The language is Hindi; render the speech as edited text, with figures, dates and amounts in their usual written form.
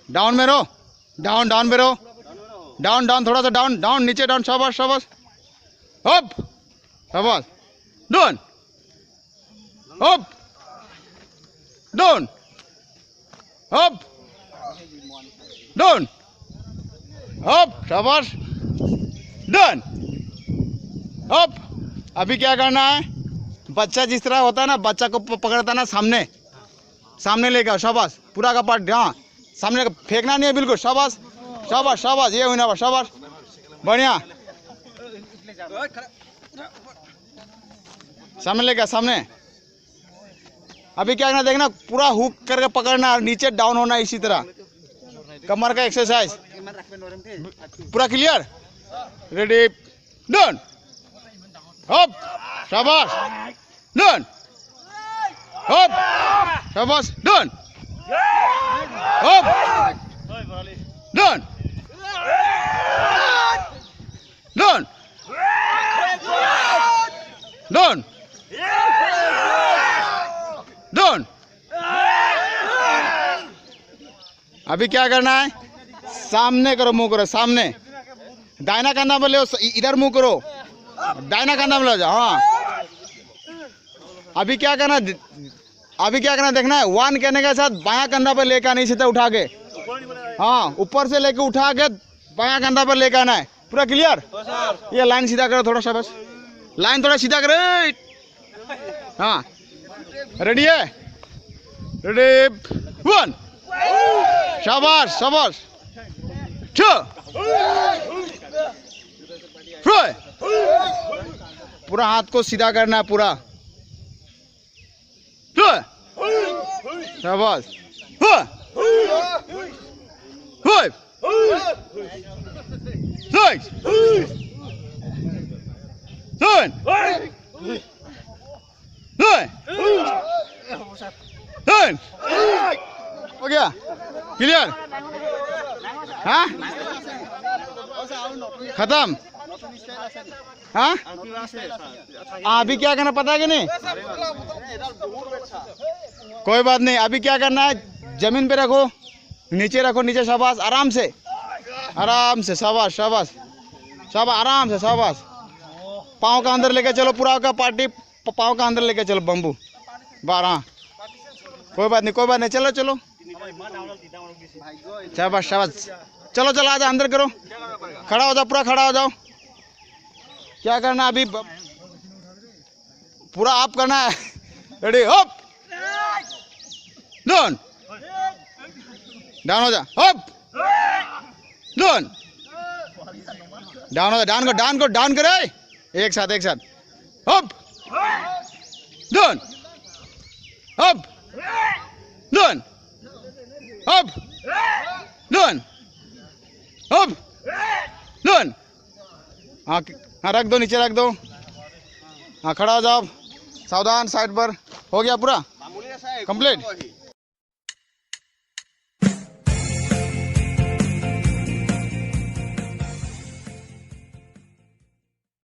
डाउन में रहो, डाउन डाउन में रहो, डाउन डाउन थोड़ा सा डाउन डाउन नीचे डाउन, शाबाश शाबाश, अप शाबाश, down up down up down up शाबाश, डन अप। अभी क्या करना है, बच्चा जिस तरह होता है ना, बच्चा को पकड़ता है ना, सामने सामने लेके आओ, शाबाश, पूरा का पार्ट, हाँ सामने फेंकना नहीं है बिल्कुल, शाबाश शाबाश शाबाश, ये हुई ना शाबाश, बढ़िया, सामने लेके सामने। अभी क्या करना, देखना पूरा हुक करके पकड़ना और नीचे डाउन होना, इसी तरह कमर का एक्सरसाइज, पूरा क्लियर, रेडी, डन अप शाबाश, डन अप शाबाश, done up done done done done. अभी क्या करना है, सामने करो, मुंह करो सामने, दाहिना कंधा में ले, इधर मुंह करो, दाहिना कंधा में ले जाओ, हाँ। अभी क्या करना, देखना है, वन कहने के साथ बायां कंधा पर लेकर आना, सीधा उठा के, हाँ ऊपर से लेके उठा के बायां कंधा पर लेकर आना है, पूरा क्लियर। ये लाइन सीधा करो थोड़ा, शाबाश, लाइन थोड़ा सीधा करो, हाँ रेडी है, रेडी वन, शाबाश शाबाश, टू थ्री, पूरा हाथ को सीधा करना है, पूरा शाबाश, फाइव सिक्स सेवन नाइन, हो गया क्लियर, हाँ खत्म, हाँ। अभी क्या करना पता है कि नहीं, कोई बात नहीं। अभी क्या करना है, जमीन पे रखो, नीचे रखो, नीचे, शाबाश, आराम से शाबाश शाबाश शाबाश, आराम से शाबाश, पाँव का अंदर लेके चलो, पूरा का पार्टी पाँव का अंदर लेके चलो, बम्बू बार, हाँ कोई बात नहीं, चलो चलो, शाबाश शाबाश, चलो चलो, आजा अंदर करो, खड़ा हो जाओ, पूरा खड़ा हो जाओ। क्या करना अभी, पूरा अप करना है, रेडी अप डाउन, डाउन हो जा, अप डाउन, डाउन हो जा, डाउन करे, एक साथ up down up down up down up down, हाँ हाँ रख दो, नीचे रख दो, हाँ खड़ा हो जाओ, सावधान, साइड पर, हो गया पूरा कंप्लीट।